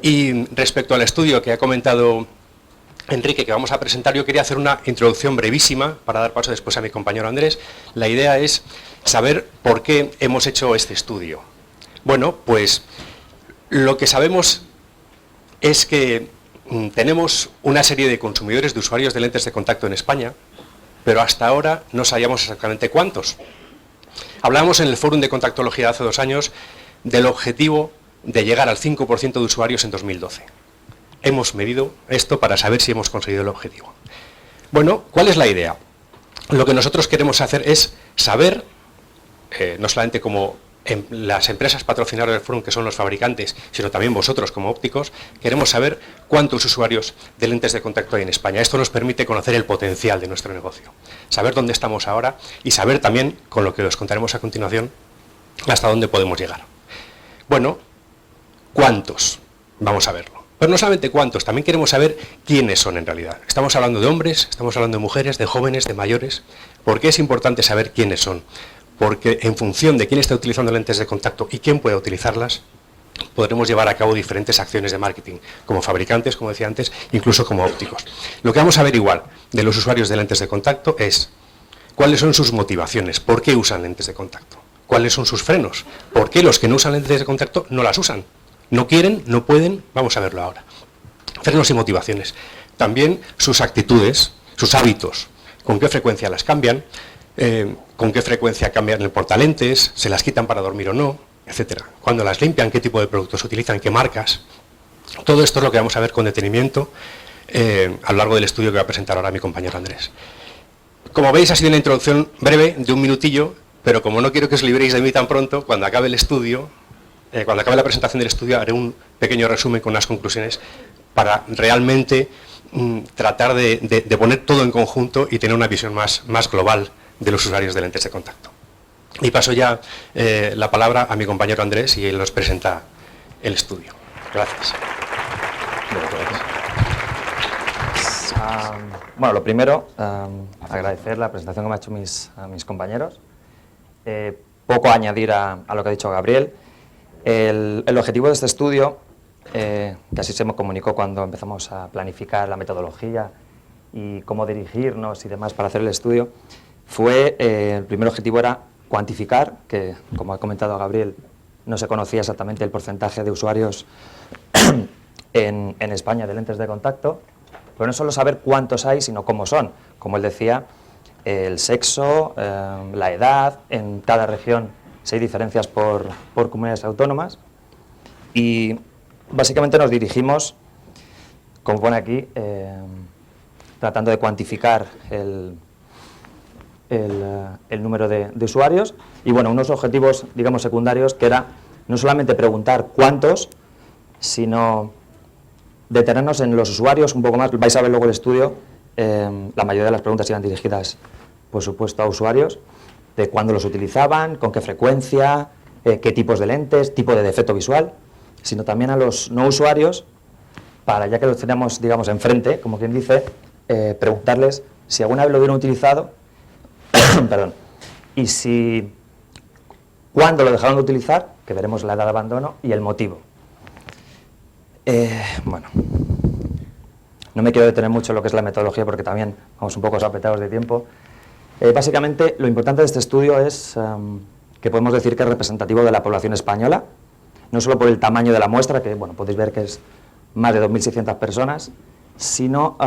Y respecto al estudio que ha comentado Enrique, que vamos a presentar, yo quería hacer una introducción brevísima para dar paso después a mi compañero Andrés. La idea es saber por qué hemos hecho este estudio. Bueno, pues lo que sabemos es que tenemos una serie de consumidores, de usuarios de lentes de contacto en España, pero hasta ahora no sabíamos exactamente cuántos. Hablábamos en el Fórum de Contactología hace 2 años del objetivo de llegar al 5% de usuarios en 2012. Hemos medido esto para saber si hemos conseguido el objetivo. Bueno, ¿cuál es la idea? Lo que nosotros queremos hacer es saber, no solamente como las empresas patrocinadoras del Fórum, que son los fabricantes, sino también vosotros como ópticos, queremos saber cuántos usuarios de lentes de contacto hay en España. Esto nos permite conocer el potencial de nuestro negocio, saber dónde estamos ahora y saber también, con lo que os contaremos a continuación, hasta dónde podemos llegar. Bueno, ¿cuántos? Vamos a verlo. Pero no solamente cuántos, también queremos saber quiénes son en realidad. Estamos hablando de hombres, estamos hablando de mujeres, de jóvenes, de mayores. ¿Por qué es importante saber quiénes son? Porque en función de quién está utilizando lentes de contacto y quién puede utilizarlas, podremos llevar a cabo diferentes acciones de marketing, como fabricantes, como decía antes, incluso como ópticos. Lo que vamos a ver igual de los usuarios de lentes de contacto es cuáles son sus motivaciones, por qué usan lentes de contacto, cuáles son sus frenos, por qué los que no usan lentes de contacto no las usan. No quieren, no pueden, vamos a verlo ahora. Frenos y motivaciones. También sus actitudes, sus hábitos, con qué frecuencia las cambian, con qué frecuencia cambian el portalentes, se las quitan para dormir o no, etcétera. Cuando las limpian, qué tipo de productos utilizan, qué marcas. Todo esto es lo que vamos a ver con detenimiento a lo largo del estudio que va a presentar ahora mi compañero Andrés. Como veis, ha sido una introducción breve, de 1 minutillo, pero como no quiero que os libréis de mí tan pronto, cuando acabe el estudio, cuando acabe la presentación del estudio, haré un pequeño resumen con unas conclusiones para realmente tratar de poner todo en conjunto y tener una visión más global de los usuarios de lentes de contacto. Y paso ya la palabra a mi compañero Andrés y él nos presenta el estudio. Gracias. Bueno, lo primero, agradecer la presentación que me han hecho mis compañeros. Poco a añadir a lo que ha dicho Gabriel. El objetivo de este estudio, que así se me comunicó cuando empezamos a planificar la metodología y cómo dirigirnos y demás para hacer el estudio, fue, el primer objetivo era cuantificar, que como ha comentado Gabriel, no se conocía exactamente el porcentaje de usuarios en España de lentes de contacto, pero no solo saber cuántos hay, sino cómo son. Como él decía, el sexo, la edad, en cada región si hay diferencias por comunidades autónomas, y básicamente nos dirigimos, como pone aquí, tratando de cuantificar el número de usuarios, y bueno, unos objetivos, digamos, secundarios, que era no solamente preguntar cuántos, sino detenernos en los usuarios un poco más. Vais a ver luego el estudio, la mayoría de las preguntas iban dirigidas, por supuesto, a usuarios, de cuándo los utilizaban, con qué frecuencia, qué tipos de lentes, tipo de defecto visual, sino también a los no usuarios, para, ya que los tenemos, digamos, enfrente, como quien dice, preguntarles si alguna vez lo hubieran utilizado, perdón, y si, cuándo lo dejaron de utilizar, que veremos la edad de abandono, y el motivo. Bueno, no me quiero detener mucho en lo que es la metodología, porque también vamos un poco apretados de tiempo. Básicamente, lo importante de este estudio es que podemos decir que es representativo de la población española, no solo por el tamaño de la muestra, que bueno, podéis ver que es más de 2.600 personas, sino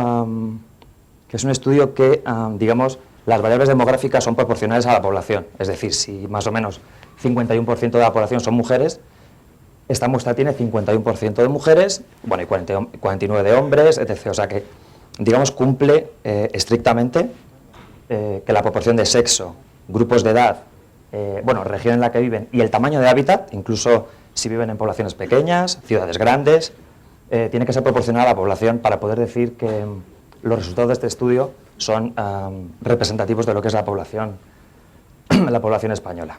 que es un estudio que, digamos, las variables demográficas son proporcionales a la población. Es decir, si más o menos 51% de la población son mujeres, esta muestra tiene 51% de mujeres, bueno, y 49% de hombres, etc. O sea que, digamos, cumple estrictamente que la proporción de sexo, grupos de edad, bueno, región en la que viven y el tamaño de hábitat, incluso si viven en poblaciones pequeñas, ciudades grandes, tiene que ser proporcional a la población para poder decir que los resultados de este estudio son representativos de lo que es la población española.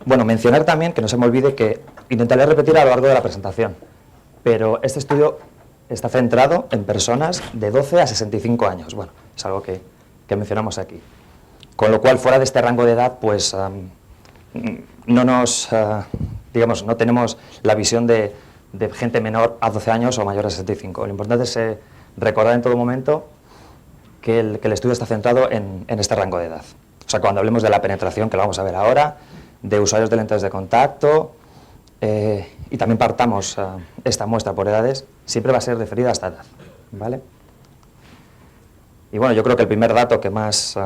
Bueno, mencionar también, que no se me olvide, que intentaré repetir a lo largo de la presentación, pero este estudio está centrado en personas de 12 a 65 años. Bueno, es algo que mencionamos aquí. Con lo cual, fuera de este rango de edad, pues no tenemos la visión de de gente menor a 12 años o mayor a 65. Lo importante es recordar en todo momento que el estudio está centrado en este rango de edad. O sea, cuando hablemos de la penetración, que lo vamos a ver ahora, de usuarios de lentes de contacto, y también partamos esta muestra por edades, siempre va a ser referida a esta edad, ¿vale? Y bueno, yo creo que el primer dato que más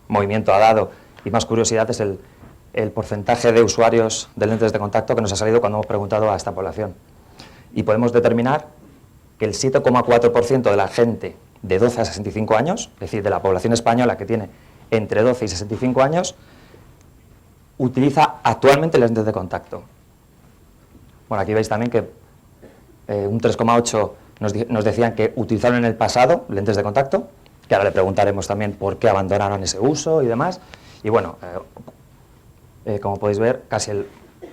movimiento ha dado y más curiosidad es el porcentaje de usuarios de lentes de contacto que nos ha salido cuando hemos preguntado a esta población. Y podemos determinar que el 7,4% de la gente de 12 a 65 años, es decir, de la población española que tiene entre 12 y 65 años, utiliza actualmente lentes de contacto. Bueno, aquí veis también que un 3,8% nos decían que utilizaron en el pasado lentes de contacto, que ahora le preguntaremos también por qué abandonaron ese uso y demás. Y bueno, como podéis ver, casi el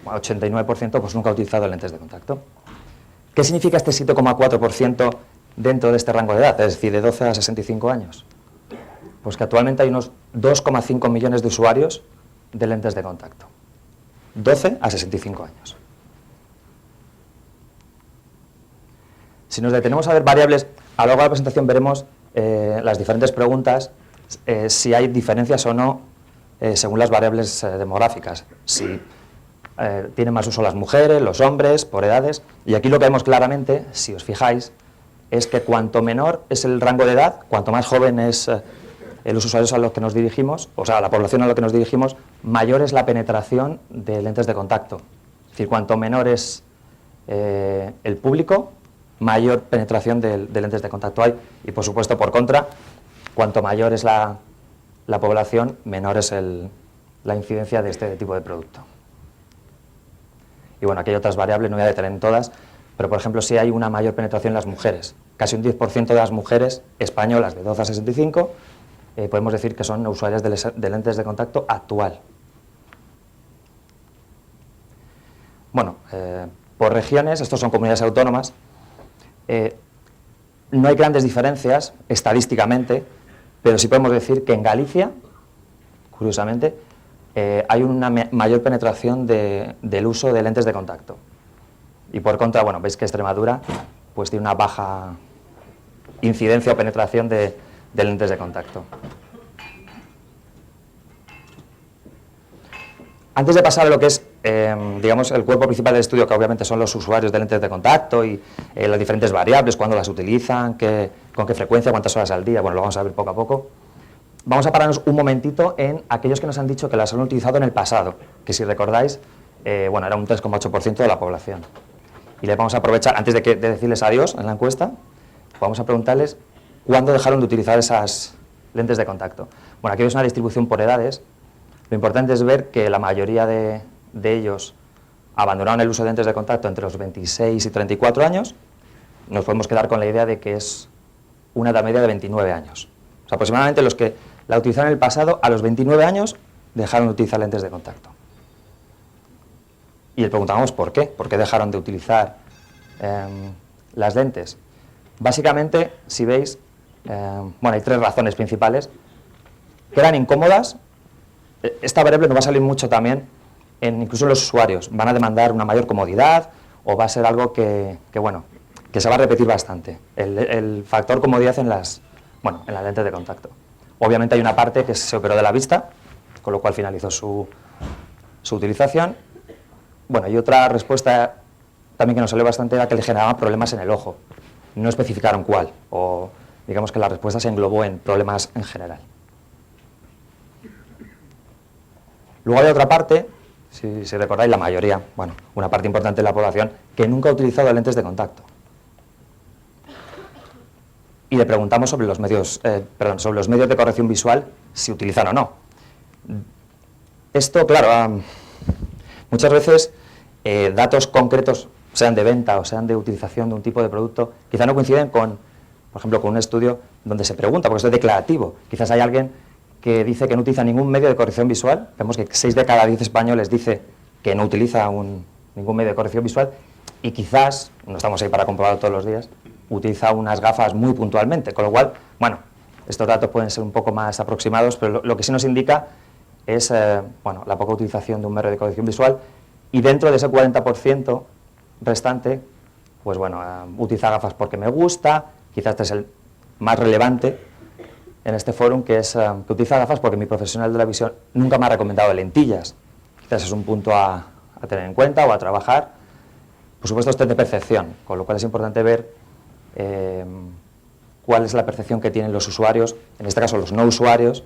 89% pues nunca ha utilizado lentes de contacto. ¿Qué significa este 7,4% dentro de este rango de edad, es decir, de 12 a 65 años? Pues que actualmente hay unos 2,5 millones de usuarios de lentes de contacto. 12 a 65 años. Si nos detenemos a ver variables, a lo largo de la presentación veremos las diferentes preguntas, si hay diferencias o no según las variables demográficas, si tienen más uso las mujeres, los hombres, por edades, y aquí lo que vemos claramente, si os fijáis, es que cuanto menor es el rango de edad, cuanto más joven es los usuarios a los que nos dirigimos, o sea, la población a la que nos dirigimos, mayor es la penetración de lentes de contacto. Es decir, cuanto menor es el público, mayor penetración de lentes de contacto hay, y por supuesto, por contra, cuanto mayor es la población, menor es la incidencia de este tipo de producto. Y bueno, aquí hay otras variables, no voy a detener en todas, pero por ejemplo, si hay una mayor penetración en las mujeres, casi un 10% de las mujeres españolas de 12 a 65, podemos decir que son usuarias de lentes de contacto actual. Bueno, por regiones, estos son comunidades autónomas, no hay grandes diferencias estadísticamente, pero sí podemos decir que en Galicia, curiosamente, hay una mayor penetración del uso de lentes de contacto. Y por contra, bueno, veis que Extremadura pues tiene una baja incidencia o penetración de lentes de contacto. Antes de pasar a lo que es, digamos, el cuerpo principal del estudio, que obviamente son los usuarios de lentes de contacto y las diferentes variables, cuándo las utilizan, con qué frecuencia, cuántas horas al día, bueno, lo vamos a ver poco a poco. Vamos a pararnos un momentito en aquellos que nos han dicho que las han utilizado en el pasado, que si recordáis, bueno, era un 3,8% de la población. Y les vamos a aprovechar, antes de decirles adiós en la encuesta, vamos a preguntarles cuándo dejaron de utilizar esas lentes de contacto. Bueno, aquí veis una distribución por edades. Lo importante es ver que la mayoría de ellos abandonaron el uso de lentes de contacto entre los 26 y 34 años. Nos podemos quedar con la idea de que es una edad media de 29 años. O sea, aproximadamente los que la utilizaron en el pasado, a los 29 años, dejaron de utilizar lentes de contacto. Y le preguntábamos por qué dejaron de utilizar las lentes. Básicamente, si veis, bueno, hay tres razones principales, que eran incómodas. Esta variable nos va a salir mucho también, incluso en los usuarios. Van a demandar una mayor comodidad o va a ser algo que se va a repetir bastante. El factor comodidad en las lentes de contacto. Obviamente hay una parte que se operó de la vista, con lo cual finalizó su utilización. Bueno, y otra respuesta también que nos salió bastante era que le generaban problemas en el ojo. No especificaron cuál, o digamos que la respuesta se englobó en problemas en general. Luego hay otra parte, si recordáis, la mayoría, bueno, una parte importante de la población, que nunca ha utilizado lentes de contacto. Y le preguntamos sobre los medios de corrección visual, si utilizan o no. Esto, claro, muchas veces datos concretos, sean de venta o sean de utilización de un tipo de producto, quizá no coinciden con, por ejemplo, con un estudio donde se pregunta, porque esto es declarativo. Quizás hay alguien que dice que no utiliza ningún medio de corrección visual. Vemos que 6 de cada 10 españoles dice que no utiliza ningún medio de corrección visual y quizás, no estamos ahí para comprobarlo todos los días, utiliza unas gafas muy puntualmente, con lo cual, bueno, estos datos pueden ser un poco más aproximados, pero lo que sí nos indica es la poca utilización de un medio de corrección visual, y dentro de ese 40% restante, pues bueno, utiliza gafas porque me gusta, quizás este es el más relevante en este foro, que es que utiliza gafas porque mi profesional de la visión nunca me ha recomendado lentillas. Quizás es un punto a tener en cuenta o a trabajar. Por supuesto, esto es de percepción, con lo cual es importante ver cuál es la percepción que tienen los usuarios, en este caso los no usuarios,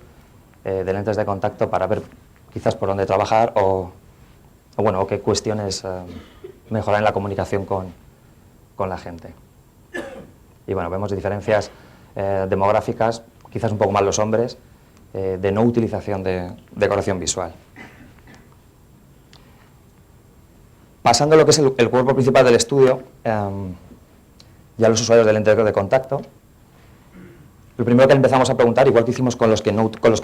de lentes de contacto, para ver quizás por dónde trabajar o qué cuestiones mejorar en la comunicación con la gente. Y bueno, vemos diferencias demográficas, quizás un poco más los hombres, de no utilización de corrección visual. Pasando a lo que es el cuerpo principal del estudio, ya los usuarios de lentes de contacto, lo primero que empezamos a preguntar, igual que hicimos con los que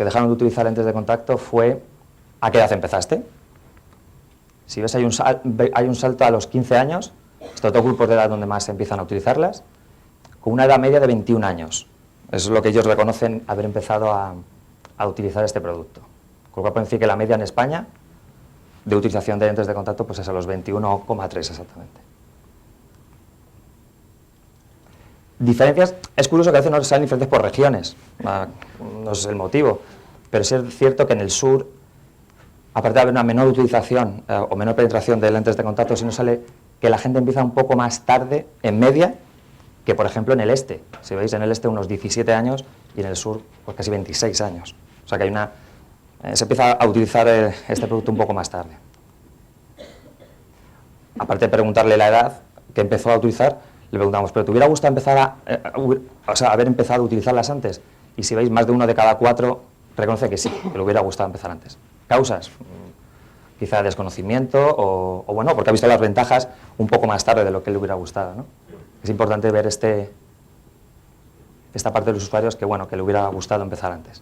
dejaron de utilizar lentes de contacto, fue ¿a qué edad empezaste? Si ves, hay un salto a los 15 años, estos dos grupos de edad donde más se empiezan a utilizarlas, con una edad media de 21 años. Eso es lo que ellos reconocen haber empezado a utilizar este producto. Con lo cual pueden decir que la media en España de utilización de lentes de contacto pues es a los 21,3 exactamente. Diferencias, es curioso que a veces no sean diferencias por regiones, no es el motivo, pero sí es cierto que en el sur, aparte de haber una menor utilización o menor penetración de lentes de contacto, si no sale que la gente empieza un poco más tarde, en media, que por ejemplo en el este. Si veis, en el este unos 17 años y en el sur pues casi 26 años. O sea que hay se empieza a utilizar este producto un poco más tarde. Aparte de preguntarle la edad que empezó a utilizar, le preguntamos, ¿pero te hubiera gustado haber empezado a utilizarlas antes? Y si veis, más de 1 de cada 4 reconoce que sí, que le hubiera gustado empezar antes. ¿Causas? Quizá desconocimiento o bueno, porque ha visto las ventajas un poco más tarde de lo que le hubiera gustado, ¿no? Es importante ver esta parte de los usuarios que, bueno, que le hubiera gustado empezar antes.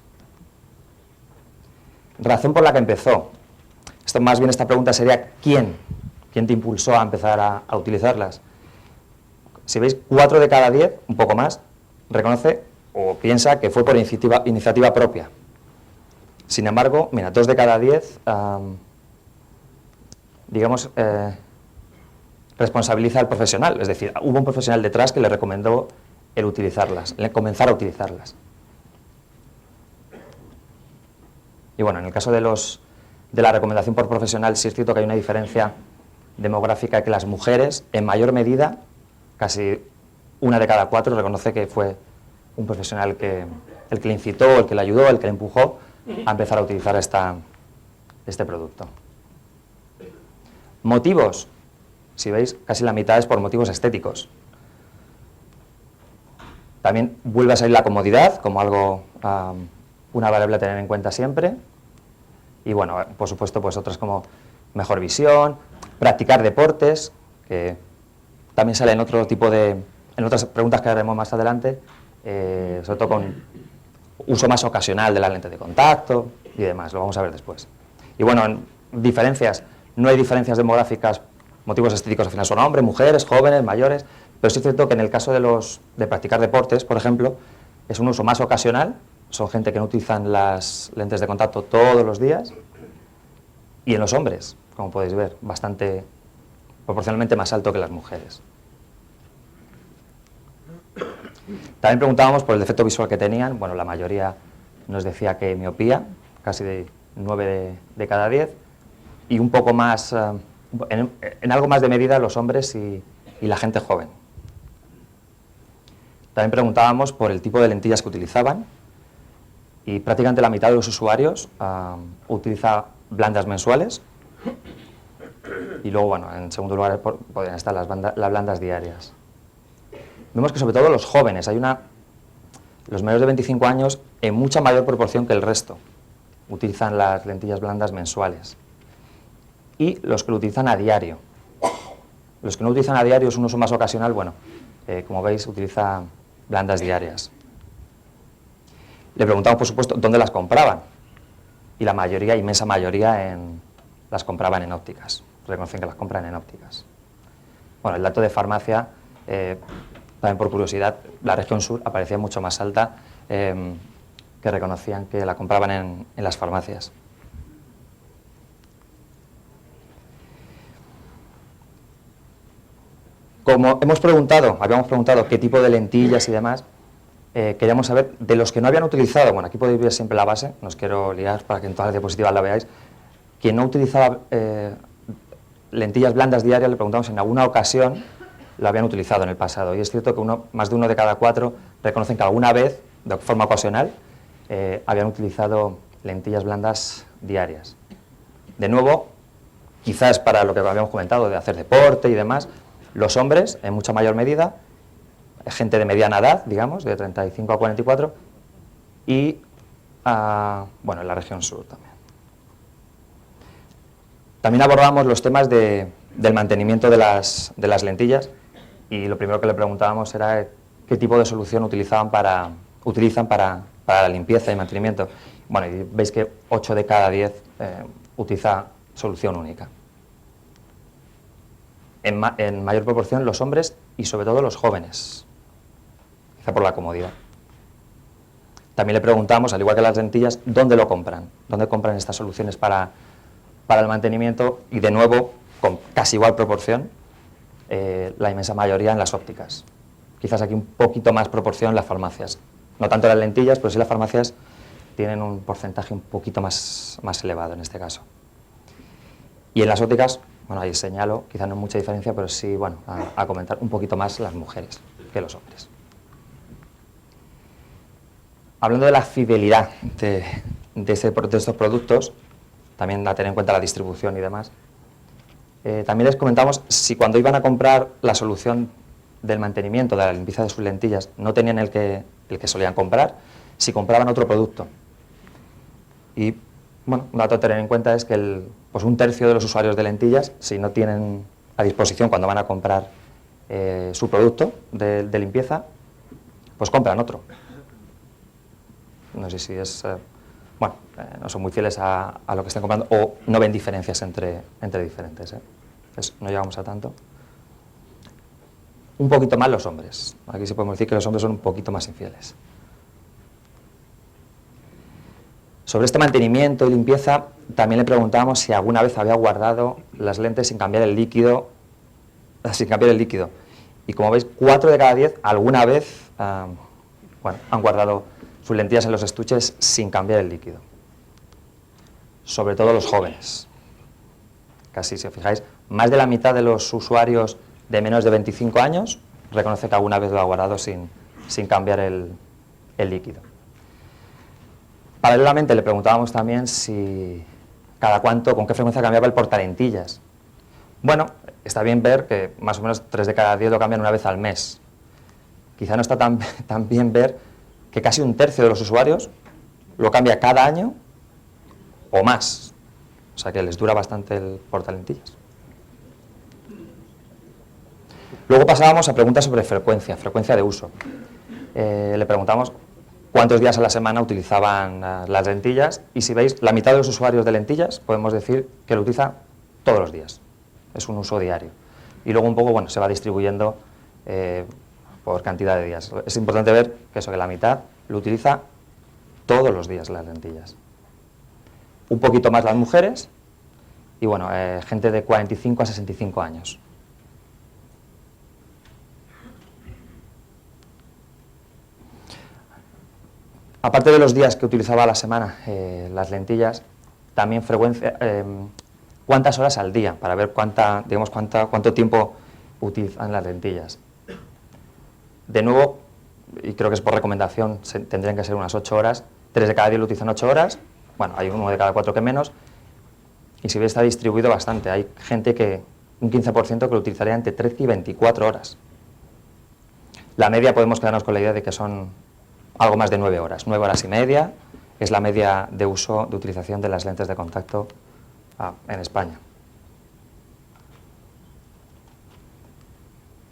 Razón por la que empezó. Esto, más bien, esta pregunta sería ¿quién? ¿Quién te impulsó a empezar a utilizarlas? Si veis, 4 de cada 10, un poco más, reconoce o piensa que fue por iniciativa propia. Sin embargo, mira, 2 de cada 10, responsabiliza al profesional. Es decir, hubo un profesional detrás que le recomendó el comenzar a utilizarlas. Y bueno, en el caso de la recomendación por profesional, sí es cierto que hay una diferencia demográfica, que las mujeres, en mayor medida, casi 1 de cada 4 reconoce que fue un profesional el que le incitó, el que le ayudó, el que le empujó a empezar a utilizar este producto. Motivos, si veis, casi la mitad es por motivos estéticos. También vuelve a salir la comodidad como algo, una variable a tener en cuenta siempre. Y bueno, por supuesto, pues otras como mejor visión, practicar deportes, que también sale en otras preguntas que haremos más adelante, sobre todo con uso más ocasional de la lente de contacto y demás, lo vamos a ver después. Y bueno, en diferencias, no hay diferencias demográficas, motivos estéticos al final son hombres, mujeres, jóvenes, mayores, pero sí es cierto que en el caso de practicar deportes, por ejemplo, es un uso más ocasional, son gente que no utilizan las lentes de contacto todos los días, y en los hombres, como podéis ver, bastante proporcionalmente más alto que las mujeres. También preguntábamos por el defecto visual que tenían. Bueno, la mayoría nos decía que miopía, casi de 9 de cada 10, y un poco más, en algo más de medida, los hombres y la gente joven. También preguntábamos por el tipo de lentillas que utilizaban, y prácticamente la mitad de los usuarios utiliza blandas mensuales, y luego, bueno, en segundo lugar podrían estar las blandas diarias. Vemos que sobre todo los jóvenes, los menores de 25 años, en mucha mayor proporción que el resto, utilizan las lentillas blandas mensuales. Y los que lo utilizan a diario. Los que no utilizan a diario, es un uso más ocasional, bueno, como veis, utiliza blandas diarias. Le preguntamos, por supuesto, dónde las compraban. Y la mayoría, inmensa mayoría, las compraban en ópticas. Reconocen que las compran en ópticas. Bueno, el dato de farmacia, también por curiosidad, la región sur aparecía mucho más alta, que reconocían que la compraban en las farmacias. Como habíamos preguntado qué tipo de lentillas y demás, queríamos saber de los que no habían utilizado, bueno, aquí podéis ver siempre la base, no os quiero liar para que en todas las diapositivas la veáis, quien no utilizaba lentillas blandas diarias, le preguntamos en alguna ocasión lo habían utilizado en el pasado, y es cierto que más de uno de cada 4 reconocen que alguna vez, de forma ocasional, habían utilizado lentillas blandas diarias. De nuevo, quizás para lo que habíamos comentado de hacer deporte y demás, los hombres, en mucha mayor medida, gente de mediana edad, digamos, de 35 a 44, y, bueno, en la región sur también. También abordamos los temas del mantenimiento de las lentillas, y lo primero que le preguntábamos era qué tipo de solución utilizan para la limpieza y mantenimiento. Bueno, y veis que 8 de cada 10 utiliza solución única. En mayor proporción los hombres y sobre todo los jóvenes, quizá por la comodidad. También le preguntamos, al igual que las lentillas, ¿dónde lo compran? ¿Dónde compran estas soluciones para el mantenimiento? Y de nuevo, con casi igual proporción, la inmensa mayoría en las ópticas. Quizás aquí un poquito más proporción en las farmacias. No tanto las lentillas, pero sí las farmacias tienen un porcentaje un poquito más elevado en este caso. Y en las ópticas, bueno, ahí señalo, quizás no hay mucha diferencia, pero sí, bueno, a comentar un poquito más las mujeres que los hombres. Hablando de la fidelidad de estos productos, también a tener en cuenta la distribución y demás, también les comentamos si cuando iban a comprar la solución del mantenimiento, de la limpieza de sus lentillas, no tenían el que solían comprar, si compraban otro producto. Y, bueno, un dato a tener en cuenta es que pues un tercio de los usuarios de lentillas, si no tienen a disposición cuando van a comprar su producto de limpieza, pues compran otro. No sé si es... no son muy fieles a lo que están comprando o no ven diferencias entre diferentes. No llegamos a tanto. Un poquito más los hombres. Aquí sí podemos decir que los hombres son un poquito más infieles. Sobre este mantenimiento y limpieza, también le preguntábamos si alguna vez había guardado las lentes sin cambiar el líquido. Y como veis, 4 de cada 10 alguna vez han guardado sus lentillas en los estuches sin cambiar el líquido. Sobre todo los jóvenes. Casi, si os fijáis, más de la mitad de los usuarios de menos de 25 años reconoce que alguna vez lo ha guardado sin cambiar el líquido. Paralelamente le preguntábamos también si cada cuánto, con qué frecuencia cambiaba el portalentillas. Bueno, está bien ver que más o menos 3 de cada 10 lo cambian una vez al mes. Quizá no está tan bien ver que casi un tercio de los usuarios lo cambia cada año o más. O sea que les dura bastante el portalentillas. Luego pasábamos a preguntas sobre frecuencia de uso. Le preguntamos cuántos días a la semana utilizaban las lentillas y si veis, la mitad de los usuarios de lentillas podemos decir que lo utiliza todos los días. Es un uso diario. Y luego un poco, bueno, se va distribuyendo por cantidad de días. Es importante ver que la mitad lo utiliza todos los días las lentillas. Un poquito más las mujeres y, bueno, gente de 45 a 65 años. Aparte de los días que utilizaba a la semana las lentillas, también frecuencia, cuántas horas al día, para ver cuánto tiempo utilizan las lentillas. De nuevo, y creo que es por recomendación, tendrían que ser unas 8 horas, 3 de cada 10 lo utilizan 8 horas, bueno, hay 1 de cada 4 que menos, y si veis está distribuido bastante, hay gente que, un 15% que lo utilizaría entre 13 y 24 horas. La media podemos quedarnos con la idea de que son algo más de 9 horas, 9 horas y media es la media de uso, de utilización de las lentes de contacto en España.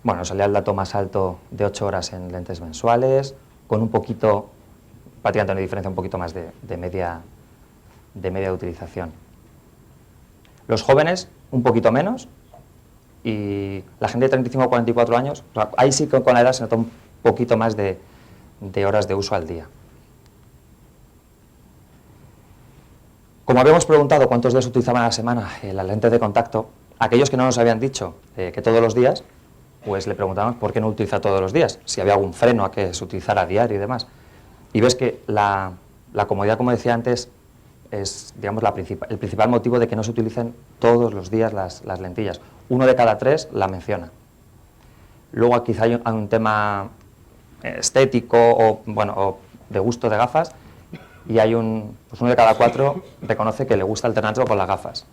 Bueno, nos salía el dato más alto de 8 horas en lentes mensuales, con un poquito, prácticamente una diferencia un poquito más de media de utilización. Los jóvenes, un poquito menos, y la gente de 35 a 44 años, o sea, ahí sí que con la edad se nota un poquito más de horas de uso al día. Como habíamos preguntado cuántos días utilizaban a la semana las lentes de contacto, aquellos que no nos habían dicho que todos los días, pues le preguntamos por qué no utiliza todos los días, si había algún freno a que se utilizara a diario y demás. Y ves que la comodidad, como decía antes, es, digamos, el principal motivo de que no se utilicen todos los días las lentillas. 1 de cada 3 la menciona. Luego quizá hay un tema estético o, bueno, o de gusto de gafas, y hay pues 1 de cada 4 reconoce que le gusta alternarlo con las gafas,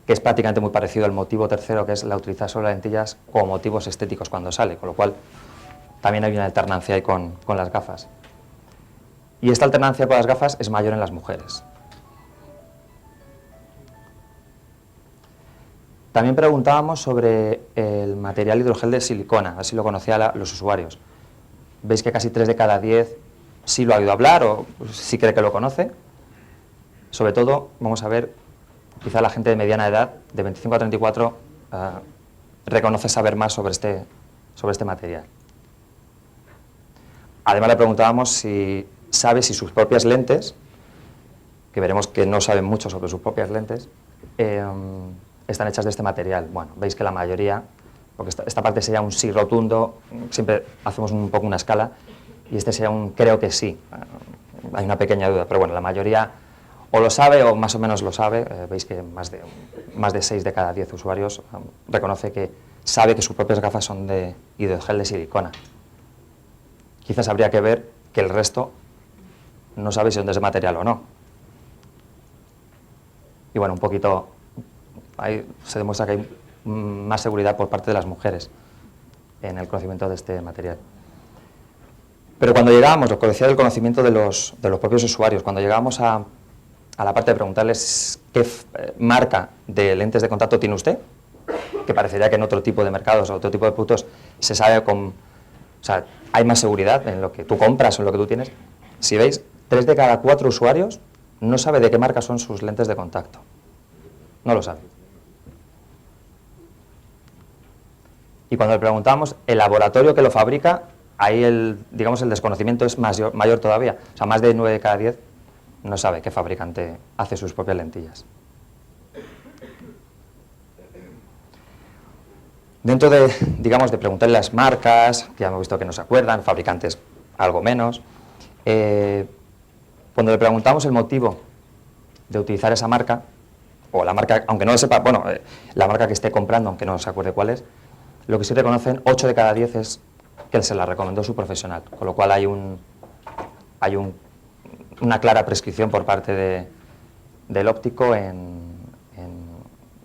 que es prácticamente muy parecido al motivo tercero, que es la utilizar solo las lentillas como motivos estéticos cuando sale, con lo cual también hay una alternancia ahí con las gafas. Y esta alternancia con las gafas es mayor en las mujeres. También preguntábamos sobre el material hidrogel de silicona, a ver si lo conocían los usuarios. Veis que casi 3 de cada 10 sí lo ha oído hablar o sí cree que lo conoce. Sobre todo, vamos a ver, quizá la gente de mediana edad, de 25 a 34, reconoce saber más sobre este material. Además le preguntábamos si sabe si sus propias lentes, que veremos que no saben mucho sobre sus propias lentes, están hechas de este material. Bueno, veis que la mayoría, porque esta parte sería un sí rotundo, siempre hacemos un poco una escala, y este sería un creo que sí. Hay una pequeña duda, pero bueno, la mayoría o lo sabe o más o menos lo sabe. Veis que más de 6 de cada 10 usuarios reconoce que sabe que sus propias gafas son de hidrogel de silicona. Quizás habría que ver que el resto no sabe si son de ese material o no. Y bueno, un poquito, ahí se demuestra que hay más seguridad por parte de las mujeres en el conocimiento de este material. Pero cuando llegábamos, lo que decía del conocimiento de los propios usuarios, cuando llegábamos a la parte de preguntarles qué marca de lentes de contacto tiene usted, que parecería que en otro tipo de mercados o otro tipo de productos se sabe o sea, hay más seguridad en lo que tú compras o en lo que tú tienes. Si veis, 3 de cada 4 usuarios no sabe de qué marca son sus lentes de contacto. No lo sabe. Y cuando le preguntamos el laboratorio que lo fabrica, ahí el desconocimiento es mayor todavía. O sea, más de 9 de cada 10 no sabe qué fabricante hace sus propias lentillas. Dentro de preguntarle las marcas, que ya hemos visto que no se acuerdan, fabricantes algo menos, cuando le preguntamos el motivo de utilizar esa marca, o la marca, aunque no lo sepa, bueno, la marca que esté comprando, aunque no se acuerde cuál es, lo que sí reconocen, 8 de cada 10 es que se la recomendó su profesional, con lo cual hay una clara prescripción por parte del óptico en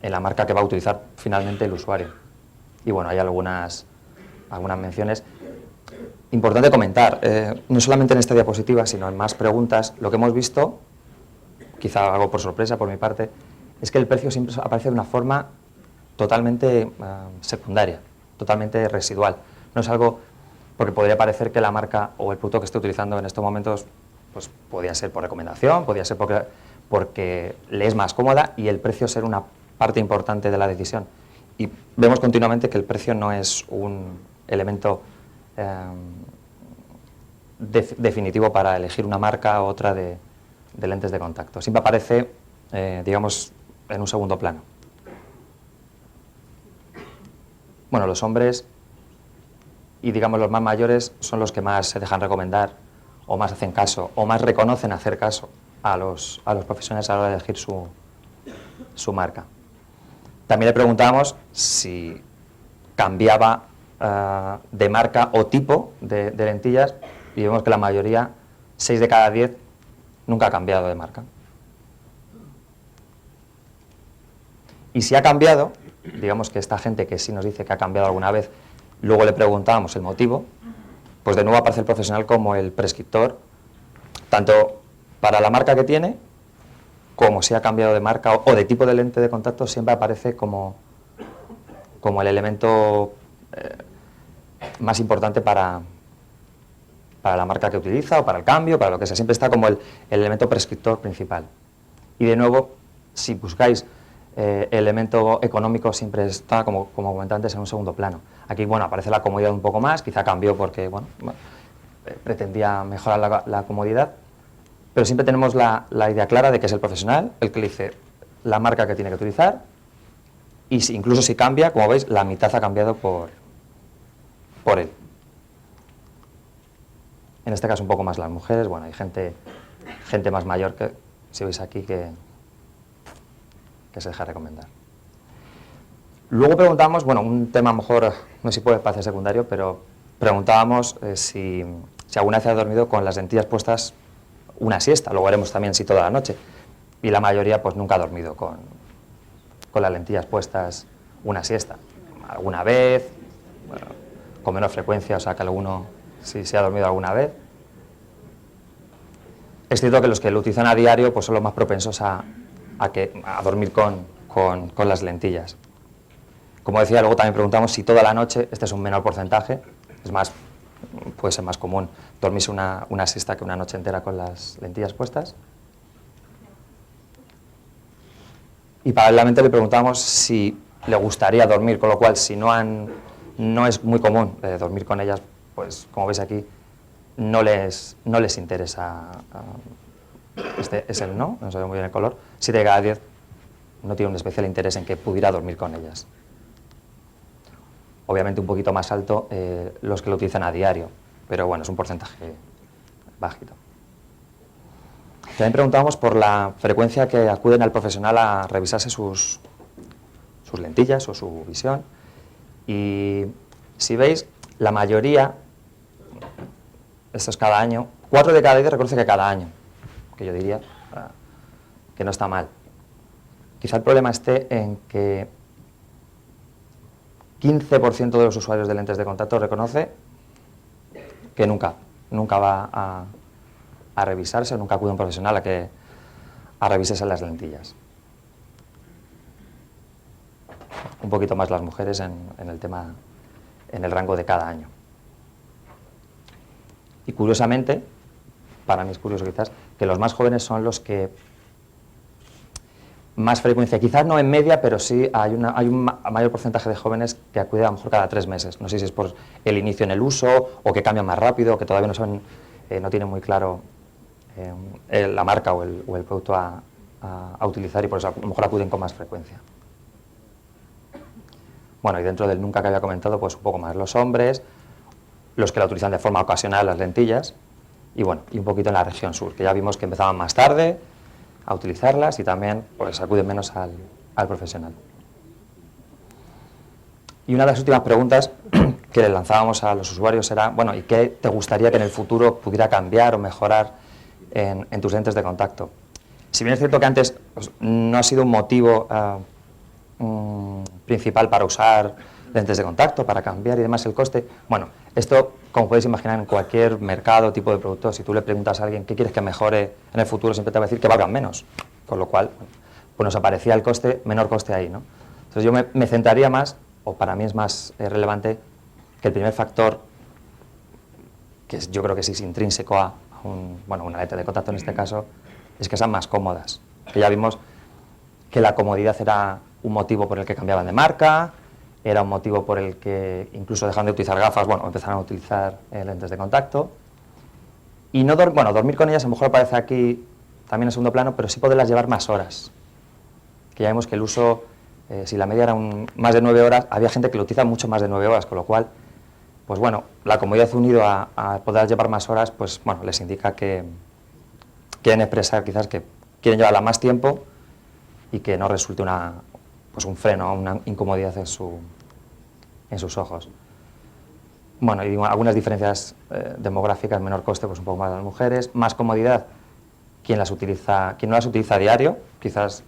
la marca que va a utilizar finalmente el usuario. Y bueno, hay algunas menciones. Importante comentar, no solamente en esta diapositiva, sino en más preguntas, lo que hemos visto, quizá algo por sorpresa por mi parte, es que el precio siempre aparece de una forma totalmente secundaria, totalmente residual. No es algo, porque podría parecer que la marca o el producto que esté utilizando en estos momentos, pues podría ser por recomendación, podría ser porque le es más cómoda y el precio ser una parte importante de la decisión. Y vemos continuamente que el precio no es un elemento definitivo para elegir una marca u otra de lentes de contacto. Siempre aparece, en un segundo plano. Bueno, los hombres y los más mayores son los que más se dejan recomendar o más hacen caso o más reconocen hacer caso a los profesionales a la hora de elegir su marca. También le preguntábamos si cambiaba de marca o tipo de lentillas y vemos que la mayoría, 6 de cada 10, nunca ha cambiado de marca. Y si ha cambiado, digamos que esta gente que sí nos dice que ha cambiado alguna vez, luego le preguntábamos el motivo, pues de nuevo aparece el profesional como el prescriptor, tanto para la marca que tiene, como si ha cambiado de marca o de tipo de lente de contacto, siempre aparece como el elemento más importante para la marca que utiliza o para el cambio, para lo que sea. Siempre está como el elemento prescriptor principal. Y de nuevo, si buscáis el elemento económico, siempre está, como comenté antes, en un segundo plano. Aquí, bueno, aparece la comodidad un poco más, quizá cambió porque, pretendía mejorar la comodidad, pero siempre tenemos la idea clara de que es el profesional el que le dice la marca que tiene que utilizar y incluso si cambia, como veis, la mitad ha cambiado por él. En este caso un poco más las mujeres, bueno, hay gente más mayor que, si veis aquí, que se deja recomendar. Luego preguntábamos, bueno, un tema a lo mejor, no sé si puede parecer secundario, pero preguntábamos si alguna vez ha dormido con las lentillas puestas una siesta, luego veremos también si toda la noche, y la mayoría pues nunca ha dormido con las lentillas puestas una siesta. Alguna vez, bueno, con menor frecuencia, o sea que alguno sí se ha dormido alguna vez. Es cierto que los que lo utilizan a diario pues son los más propensos a dormir con las lentillas. Como decía, luego también preguntamos si toda la noche, este es un menor porcentaje, puede ser más común dormirse una siesta que una noche entera con las lentillas puestas. Y paralelamente le preguntamos si le gustaría dormir, con lo cual si no es muy común dormir con ellas, pues como veis aquí, no les interesa. Este es el no se ve muy bien el color. 7 de cada 10 no tiene un especial interés en que pudiera dormir con ellas. Obviamente un poquito más alto los que lo utilizan a diario, pero bueno, es un porcentaje bajito. También preguntábamos por la frecuencia que acuden al profesional a revisarse sus lentillas o su visión. Y si veis, la mayoría, esto es cada año, 4 de cada 10 reconoce que cada año, que yo diría que no está mal. Quizá el problema esté en que 15% de los usuarios de lentes de contacto reconoce que nunca va a revisarse, nunca acude a un profesional a revisarse las lentillas. Un poquito más las mujeres en el rango de cada año. Y curiosamente, para mí es curioso quizás, que los más jóvenes son los que más frecuencia, quizás no en media, pero sí hay un mayor porcentaje de jóvenes que acuden a lo mejor cada 3 meses. No sé si es por el inicio en el uso, o que cambian más rápido, o que todavía no tienen muy claro la marca o el producto a utilizar, y por eso a lo mejor acuden con más frecuencia. Bueno, y dentro del nunca que había comentado, pues un poco más los hombres, los que la utilizan de forma ocasional, las lentillas, y bueno, y un poquito en la región sur, que ya vimos que empezaban más tarde a utilizarlas y también pues acuden menos al profesional. Y una de las últimas preguntas que le lanzábamos a los usuarios era, bueno, ¿y qué te gustaría que en el futuro pudiera cambiar o mejorar en tus lentes de contacto? Si bien es cierto que antes pues, no ha sido un motivo principal para usar lentes de contacto, para cambiar y demás el coste, bueno, esto, como podéis imaginar, en cualquier mercado, tipo de producto, si tú le preguntas a alguien qué quieres que mejore en el futuro, siempre te va a decir que valgan menos, con lo cual, pues nos aparecía el coste, menor coste ahí, ¿no? Entonces yo me centraría más, o para mí es más relevante, que el primer factor, que yo creo que sí es intrínseco a una lente de contacto en este caso, es que sean más cómodas. Que ya vimos que la comodidad era un motivo por el que cambiaban de marca, era un motivo por el que incluso dejaron de utilizar gafas, empezaron a utilizar lentes de contacto. Y dormir con ellas a lo mejor aparece aquí también en segundo plano, pero sí poderlas llevar más horas. Que ya vimos que el uso, si la media era más de 9 horas, había gente que lo utiliza mucho más de 9 horas, con lo cual, pues bueno, la comodidad unido a poder llevar más horas, pues bueno, les indica que quieren expresar quizás que quieren llevarla más tiempo y que no resulte un freno, una incomodidad en sus ojos. Bueno, y algunas diferencias demográficas, menor coste, pues un poco más de las mujeres, más comodidad, quien no las utiliza a diario, quizás,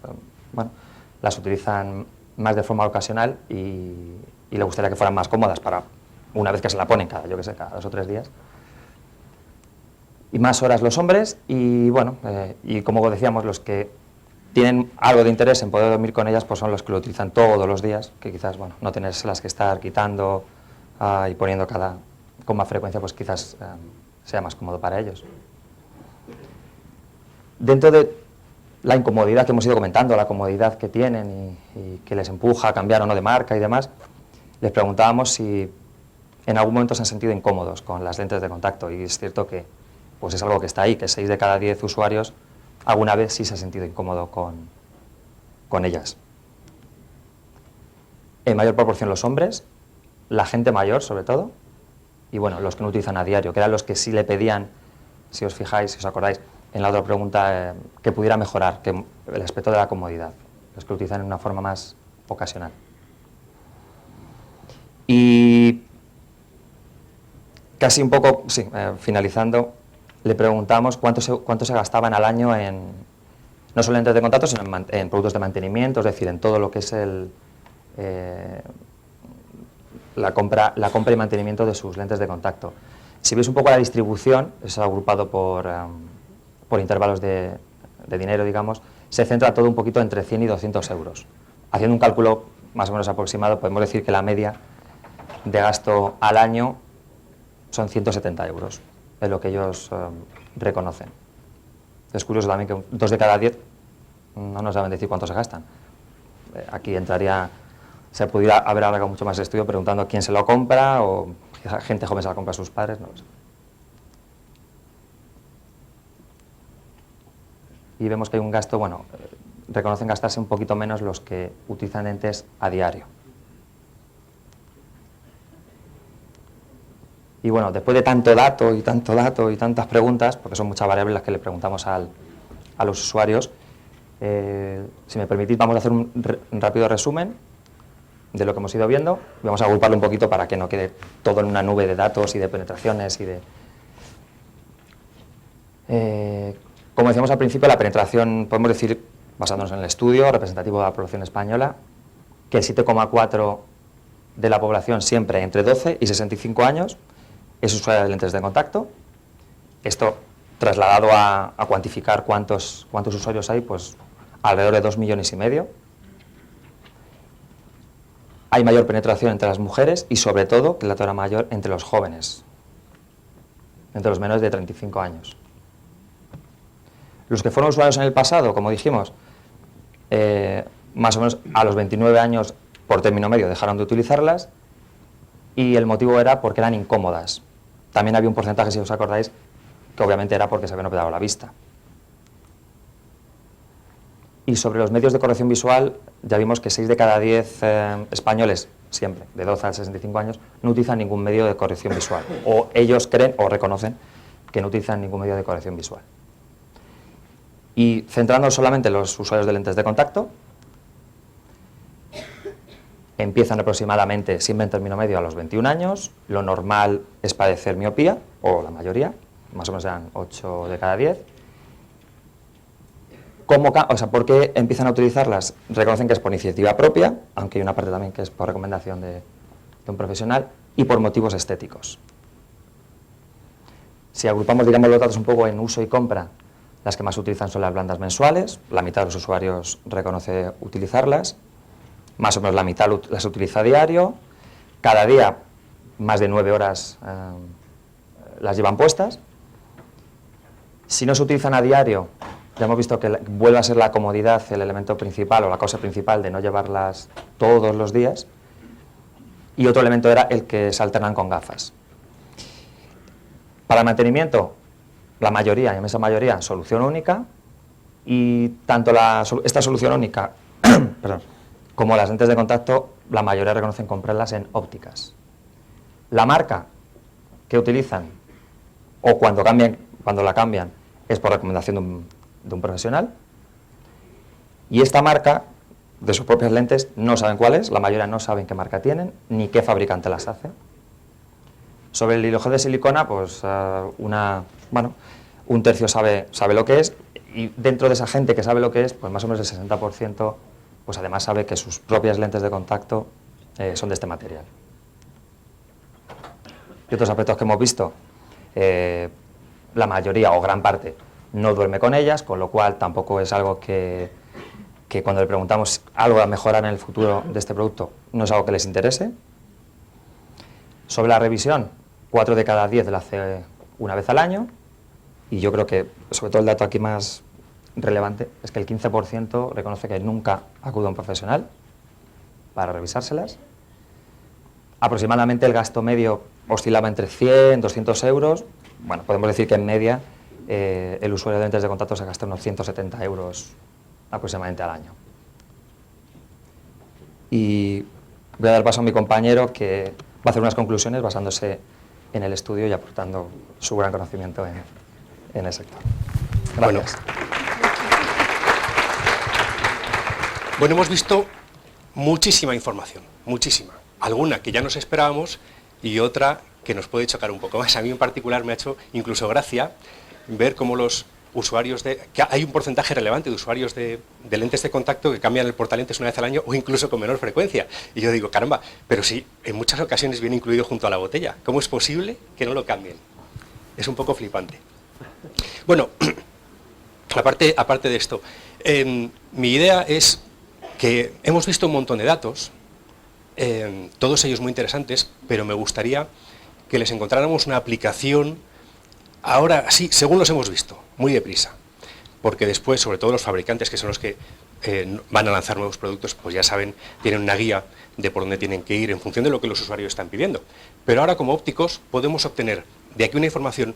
las utilizan más de forma ocasional y le gustaría que fueran más cómodas para una vez que se la ponen cada 2 o 3 días. Y más horas los hombres y y como decíamos, los que tienen algo de interés en poder dormir con ellas, pues son los que lo utilizan todos los días, que quizás, no tenérselas que estar quitando y poniendo con más frecuencia, pues quizás sea más cómodo para ellos. Dentro de la incomodidad que hemos ido comentando, la comodidad que tienen y que les empuja a cambiar o no de marca y demás, les preguntábamos si en algún momento se han sentido incómodos con las lentes de contacto, y es cierto que pues es algo que está ahí, que 6 de cada 10 usuarios alguna vez sí se ha sentido incómodo con ellas. en mayor proporción los hombres, la gente mayor sobre todo, y bueno, los que no utilizan a diario, que eran los que sí le pedían, si os fijáis, si os acordáis, en la otra pregunta, que pudiera mejorar, que el aspecto de la comodidad, los que lo utilizan de una forma más ocasional. Y casi un poco, sí, finalizando, le preguntamos cuánto se gastaban al año en, no solo en lentes de contacto, sino en productos de mantenimiento, es decir, en todo lo que es la compra y mantenimiento de sus lentes de contacto. Si veis un poco la distribución, es agrupado por intervalos de dinero, digamos, se centra todo un poquito entre 100 y 200 euros. Haciendo un cálculo más o menos aproximado, podemos decir que la media de gasto al año son 170 euros, es lo que ellos reconocen. Es curioso también que 2 de cada 10 no nos saben decir cuánto se gastan. Aquí entraría, se pudiera haber alargado mucho más el estudio preguntando a quién se lo compra, o gente joven se la compra a sus padres, no lo sé. Y vemos que hay un gasto, bueno, reconocen gastarse un poquito menos los que utilizan lentes a diario. Y bueno, después de tanto dato y tantas preguntas, porque son muchas variables las que le preguntamos a los usuarios, si me permitís, vamos a hacer un rápido resumen de lo que hemos ido viendo. Vamos a agruparlo un poquito para que no quede todo en una nube de datos y de penetraciones y de... como decíamos al principio, la penetración, podemos decir, basándonos en el estudio representativo de la población española, que el 7,4% de la población siempre entre 12 y 65 años es usuaria de lentes de contacto. Esto trasladado a cuantificar cuántos usuarios hay, pues alrededor de 2,5 millones. Hay mayor penetración entre las mujeres y sobre todo, que es la tasa mayor, entre los jóvenes, entre los menores de 35 años. Los que fueron usuarios en el pasado, como dijimos, más o menos a los 29 años por término medio dejaron de utilizarlas, y el motivo era porque eran incómodas. También había un porcentaje, si os acordáis, que obviamente era porque se habían operado la vista. Y sobre los medios de corrección visual, ya vimos que 6 de cada 10 españoles, siempre, de 12 a 65 años, no utilizan ningún medio de corrección visual. O ellos creen o reconocen que no utilizan ningún medio de corrección visual. Y centrándonos solamente en los usuarios de lentes de contacto, empiezan aproximadamente, siempre en término medio, a los 21 años. Lo normal es padecer miopía, o la mayoría, más o menos eran 8 de cada 10. ¿Por qué empiezan a utilizarlas? Reconocen que es por iniciativa propia, aunque hay una parte también que es por recomendación de un profesional, y por motivos estéticos. Si agrupamos, digamos, los datos un poco en uso y compra, las que más se utilizan son las blandas mensuales, la mitad de los usuarios reconoce utilizarlas, más o menos la mitad las utiliza a diario, cada día más de 9 horas las llevan puestas. Si no se utilizan a diario, ya hemos visto que vuelve a ser la comodidad el elemento principal o la causa principal de no llevarlas todos los días, y otro elemento era el que se alternan con gafas. Para el mantenimiento, la mayoría, la inmensa mayoría, solución única, y tanto esta solución única perdón, como las lentes de contacto, la mayoría reconocen comprarlas en ópticas. La marca que utilizan, o cuando la cambian, es por recomendación de un profesional, y esta marca, de sus propias lentes, no saben cuál es, la mayoría no saben qué marca tienen, ni qué fabricante las hace. Sobre el hidrogel de silicona, pues un tercio sabe lo que es, y dentro de esa gente que sabe lo que es, pues más o menos el 60%, pues además sabe que sus propias lentes de contacto son de este material. Y otros aspectos que hemos visto, la mayoría o gran parte no duerme con ellas, con lo cual tampoco es algo que cuando le preguntamos algo a mejorar en el futuro de este producto, no es algo que les interese. Sobre la revisión, 4 de cada 10 la hace una vez al año, y yo creo que, sobre todo el dato aquí más relevante, es que el 15% reconoce que nunca acude a un profesional para revisárselas. Aproximadamente el gasto medio oscilaba entre 100 y 200 euros. Bueno, podemos decir que en media el usuario de lentes de contacto se gasta unos 170 euros aproximadamente al año. Y voy a dar paso a mi compañero que va a hacer unas conclusiones basándose en el estudio y aportando su gran conocimiento en el sector. Gracias. Bueno, hemos visto muchísima información, muchísima. Alguna que ya nos esperábamos y otra que nos puede chocar un poco más. A mí en particular me ha hecho incluso gracia ver cómo los usuarios que hay un porcentaje relevante de usuarios de lentes de contacto que cambian el portalentes una vez al año o incluso con menor frecuencia. Y yo digo, caramba, pero sí, en muchas ocasiones viene incluido junto a la botella. ¿Cómo es posible que no lo cambien? Es un poco flipante. Bueno, aparte de esto, mi idea es que hemos visto un montón de datos, todos ellos muy interesantes, pero me gustaría que les encontráramos una aplicación, ahora sí, según los hemos visto, muy deprisa, porque después, sobre todo los fabricantes, que son los que van a lanzar nuevos productos, pues ya saben, tienen una guía de por dónde tienen que ir en función de lo que los usuarios están pidiendo. Pero ahora, como ópticos, podemos obtener de aquí una información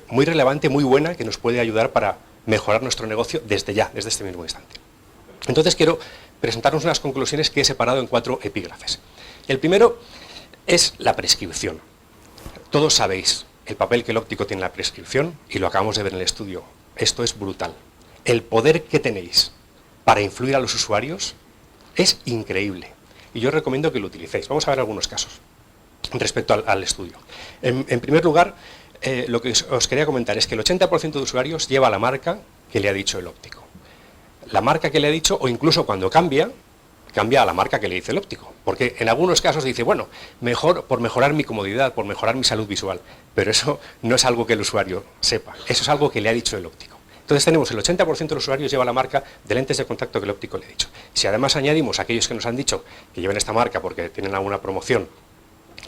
muy relevante, muy buena, que nos puede ayudar para mejorar nuestro negocio desde ya, desde este mismo instante. Entonces quiero presentaros unas conclusiones que he separado en 4 epígrafes. El primero es la prescripción. Todos sabéis el papel que el óptico tiene en la prescripción y lo acabamos de ver en el estudio. Esto es brutal. El poder que tenéis para influir a los usuarios es increíble y yo os recomiendo que lo utilicéis. Vamos a ver algunos casos respecto al estudio. En primer lugar, lo que os quería comentar es que el 80% de usuarios lleva la marca que le ha dicho el óptico. La marca que le ha dicho, o incluso cuando cambia a la marca que le dice el óptico. Porque en algunos casos dice, bueno, por mejorar mi comodidad, por mejorar mi salud visual. Pero eso no es algo que el usuario sepa, eso es algo que le ha dicho el óptico. Entonces tenemos el 80% de los usuarios lleva la marca de lentes de contacto que el óptico le ha dicho. Si además añadimos a aquellos que nos han dicho que lleven esta marca porque tienen alguna promoción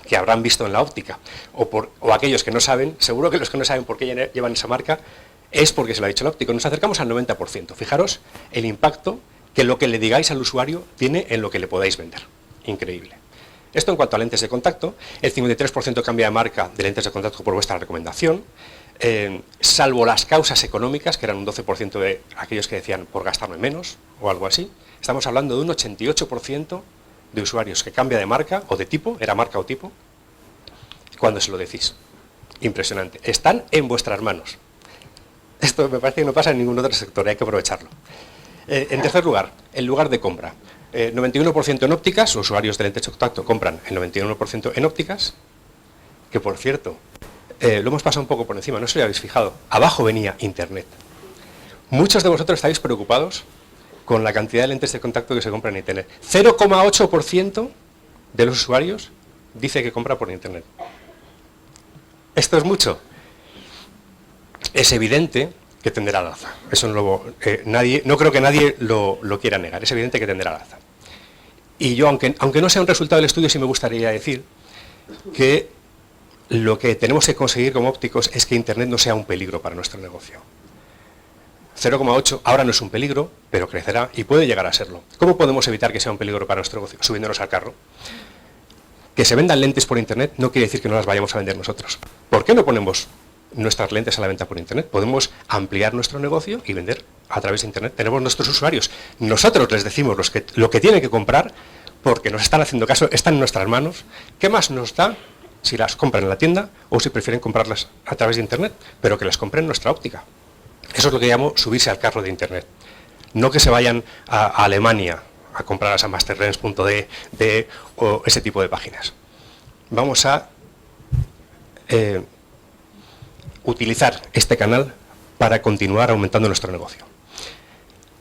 que habrán visto en la óptica, o aquellos que no saben, seguro que los que no saben por qué llevan esa marca, es porque se lo ha dicho el óptico. Nos acercamos al 90%. Fijaros el impacto que lo que le digáis al usuario tiene en lo que le podáis vender. Increíble. Esto en cuanto a lentes de contacto. El 53% cambia de marca de lentes de contacto por vuestra recomendación, salvo las causas económicas, que eran un 12% de aquellos que decían por gastarme menos o algo así. Estamos hablando de un 88% de usuarios que cambia de marca o de tipo, era marca o tipo, cuando se lo decís. Impresionante. Están en vuestras manos. Esto me parece que no pasa en ningún otro sector, hay que aprovecharlo. En tercer lugar, el lugar de compra. 91% en ópticas, los usuarios de lentes de contacto compran el 91% en ópticas, que por cierto, lo hemos pasado un poco por encima, no sé si lo habéis fijado, abajo venía Internet. Muchos de vosotros estáis preocupados con la cantidad de lentes de contacto que se compran en Internet. 0,8% de los usuarios dice que compra por Internet. ¿Esto es mucho? Es evidente que tenderá al alza. Eso no creo que nadie lo quiera negar. Es evidente que tenderá al alza. Y yo, aunque no sea un resultado del estudio, sí me gustaría decir que lo que tenemos que conseguir como ópticos es que Internet no sea un peligro para nuestro negocio. 0,8 ahora no es un peligro, pero crecerá y puede llegar a serlo. ¿Cómo podemos evitar que sea un peligro para nuestro negocio? Subiéndonos al carro. Que se vendan lentes por Internet no quiere decir que no las vayamos a vender nosotros. ¿Por qué no ponemos nuestras lentes a la venta por Internet? Podemos ampliar nuestro negocio y vender a través de Internet. Tenemos nuestros usuarios. Nosotros les decimos lo que tienen que comprar porque nos están haciendo caso, están en nuestras manos. ¿Qué más nos da si las compran en la tienda o si prefieren comprarlas a través de Internet? Pero que las compren en nuestra óptica. Eso es lo que llamo subirse al carro de Internet. No que se vayan a Alemania a comprarlas a masterlens.de o ese tipo de páginas. Vamos a utilizar este canal para continuar aumentando nuestro negocio.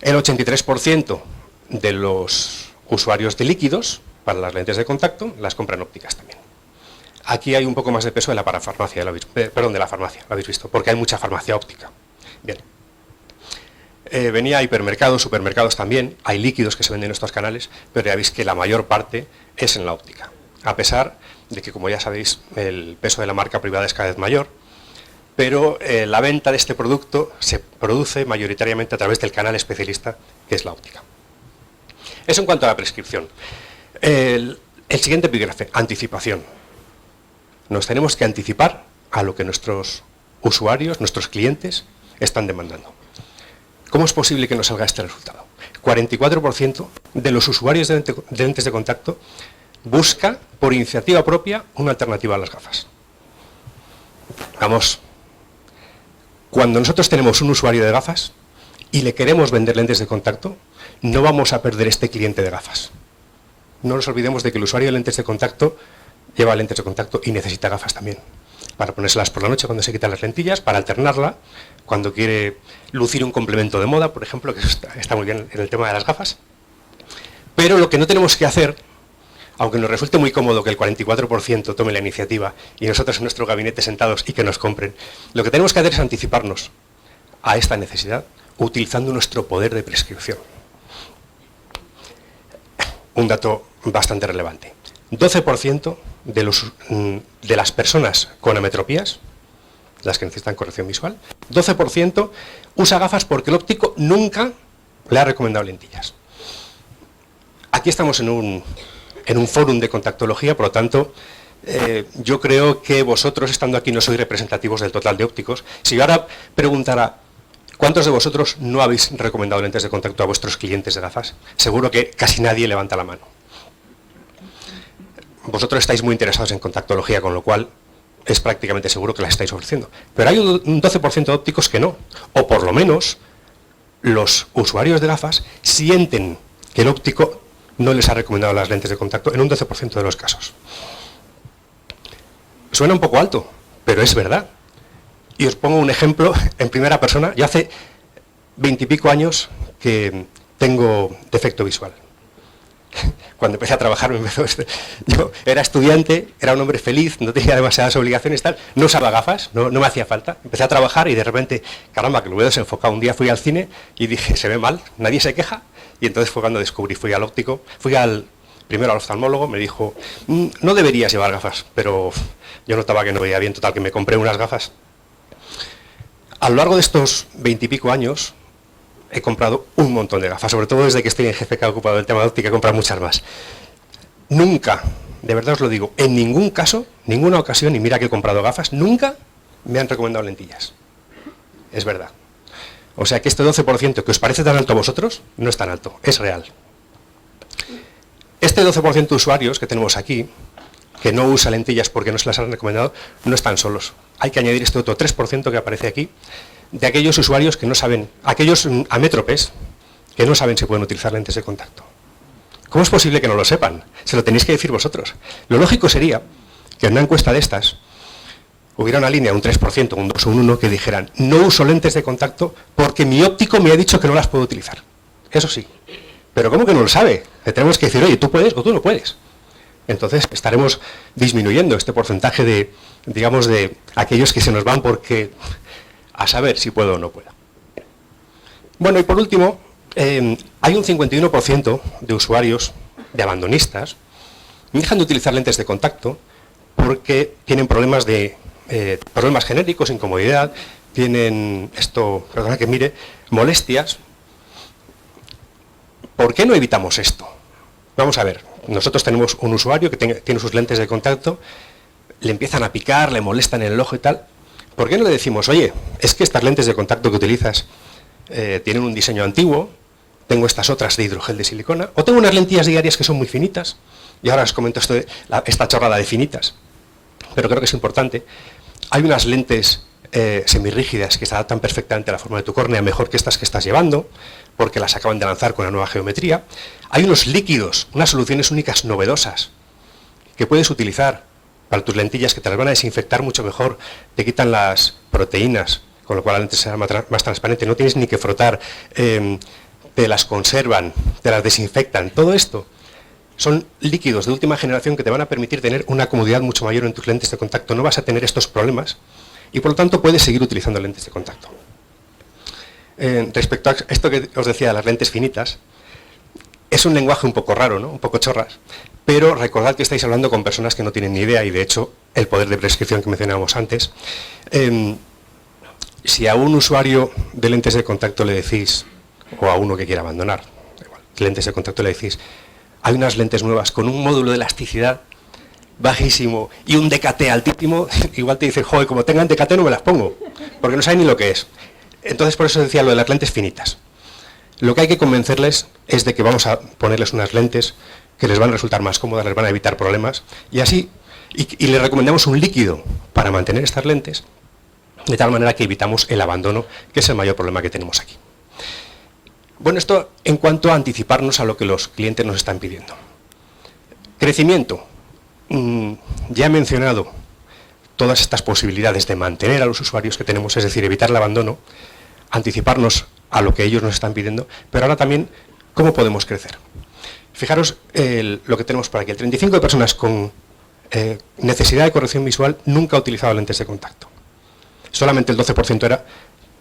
El 83% de los usuarios de líquidos para las lentes de contacto las compran ópticas también. Aquí hay un poco más de peso de la parafarmacia, de la farmacia, lo habéis visto, porque hay mucha farmacia óptica. Bien. Venía a hipermercados, supermercados también, hay líquidos que se venden en estos canales, pero ya veis que la mayor parte es en la óptica. A pesar de que, como ya sabéis, el peso de la marca privada es cada vez mayor, pero la venta de este producto se produce mayoritariamente a través del canal especialista, que es la óptica. Eso en cuanto a la prescripción. El siguiente epígrafe, anticipación. Nos tenemos que anticipar a lo que nuestros usuarios, nuestros clientes, están demandando. ¿Cómo es posible que nos salga este resultado? 44% de los usuarios de lentes de contacto busca, por iniciativa propia, una alternativa a las gafas. Vamos, cuando nosotros tenemos un usuario de gafas y le queremos vender lentes de contacto, no vamos a perder este cliente de gafas. No nos olvidemos de que el usuario de lentes de contacto lleva lentes de contacto y necesita gafas también, para ponérselas por la noche cuando se quitan las lentillas, para alternarla cuando quiere lucir un complemento de moda, por ejemplo, que está muy bien en el tema de las gafas. Pero lo que no tenemos que hacer, aunque nos resulte muy cómodo que el 44% tome la iniciativa y nosotros en nuestro gabinete sentados y que nos compren, lo que tenemos que hacer es anticiparnos a esta necesidad utilizando nuestro poder de prescripción. Un dato bastante relevante. 12% de las personas con ametropías, las que necesitan corrección visual, 12% usa gafas porque el óptico nunca le ha recomendado lentillas. Aquí estamos en un fórum de contactología, por lo tanto, yo creo que vosotros, estando aquí, no sois representativos del total de ópticos. Si yo ahora preguntara, ¿cuántos de vosotros no habéis recomendado lentes de contacto a vuestros clientes de gafas? Seguro que casi nadie levanta la mano. Vosotros estáis muy interesados en contactología, con lo cual es prácticamente seguro que la estáis ofreciendo. Pero hay un 12% de ópticos que no, o por lo menos los usuarios de gafas sienten que el óptico no les ha recomendado las lentes de contacto en un 12% de los casos. Suena un poco alto, pero es verdad. Y os pongo un ejemplo en primera persona. Yo hace 20 y pico años que tengo defecto visual. Cuando empecé a trabajar me empezó yo era estudiante, era un hombre feliz, no tenía demasiadas obligaciones, tal, no usaba gafas, no me hacía falta. Empecé a trabajar y de repente, caramba, que lo veo desenfocado. Un día fui al cine y dije, se ve mal, nadie se queja. Y entonces fue cuando descubrí, fui al óptico, primero al oftalmólogo, me dijo, no deberías llevar gafas, pero yo notaba que no veía bien, total, que me compré unas gafas. A lo largo de estos 20 y pico años, he comprado un montón de gafas, sobre todo desde que estoy en GFK ocupado del tema de óptica, he comprado muchas más. Nunca, de verdad os lo digo, en ningún caso, ninguna ocasión, y mira que he comprado gafas, nunca me han recomendado lentillas. Es verdad. O sea que este 12% que os parece tan alto a vosotros, no es tan alto, es real. Este 12% de usuarios que tenemos aquí, que no usa lentillas porque no se las han recomendado, no están solos. Hay que añadir este otro 3% que aparece aquí, de aquellos usuarios que no saben, aquellos amétropes, que no saben si pueden utilizar lentes de contacto. ¿Cómo es posible que no lo sepan? Se lo tenéis que decir vosotros. Lo lógico sería que en una encuesta de estas hubiera una línea, un 3%, un 2 o un 1, que dijeran, no uso lentes de contacto porque mi óptico me ha dicho que no las puedo utilizar. Eso sí. Pero ¿cómo que no lo sabe? Le tenemos que decir, oye, tú puedes o tú no puedes. Entonces estaremos disminuyendo este porcentaje de, digamos, de aquellos que se nos van porque a saber si puedo o no puedo. Bueno, y por último, hay un 51% de usuarios, de abandonistas, que dejan de utilizar lentes de contacto porque tienen problemas genéricos, incomodidad, tienen perdona que mire, molestias. ¿Por qué no evitamos esto? Vamos a ver, nosotros tenemos un usuario que tiene sus lentes de contacto, le empiezan a picar, le molestan en el ojo y tal. ¿Por qué no le decimos, oye, es que estas lentes de contacto que utilizas tienen un diseño antiguo, tengo estas otras de hidrogel de silicona, o tengo unas lentillas diarias que son muy finitas, y ahora os comento esta chorrada de finitas, pero creo que es importante. Hay unas lentes semirrígidas que se adaptan perfectamente a la forma de tu córnea, mejor que estas que estás llevando, porque las acaban de lanzar con la nueva geometría. Hay unos líquidos, unas soluciones únicas novedosas, que puedes utilizar para tus lentillas, que te las van a desinfectar mucho mejor, te quitan las proteínas, con lo cual la lente será más transparente, no tienes ni que frotar, te las conservan, te las desinfectan. Todo esto son líquidos de última generación que te van a permitir tener una comodidad mucho mayor en tus lentes de contacto. No vas a tener estos problemas y por lo tanto puedes seguir utilizando lentes de contacto. Respecto a esto que os decía de las lentes finitas, es un lenguaje un poco raro, ¿no? Un poco chorras, pero recordad que estáis hablando con personas que no tienen ni idea y de hecho el poder de prescripción que mencionábamos antes. Si a un usuario de lentes de contacto le decís, o a uno que quiera abandonar, lentes de contacto le decís, hay unas lentes nuevas con un módulo de elasticidad bajísimo y un DKT altísimo, igual te dice, joder, como tengan DKT no me las pongo, porque no saben ni lo que es. Entonces por eso decía lo de las lentes finitas. Lo que hay que convencerles es de que vamos a ponerles unas lentes que les van a resultar más cómodas, les van a evitar problemas, y así, y les recomendamos un líquido para mantener estas lentes, de tal manera que evitamos el abandono, que es el mayor problema que tenemos aquí. Bueno, esto en cuanto a anticiparnos a lo que los clientes nos están pidiendo. Crecimiento. Ya he mencionado todas estas posibilidades de mantener a los usuarios que tenemos, es decir, evitar el abandono, anticiparnos a lo que ellos nos están pidiendo, pero ahora también, ¿cómo podemos crecer? Fijaros lo que tenemos por aquí. El 35% de personas con necesidad de corrección visual nunca ha utilizado lentes de contacto. Solamente el 12% era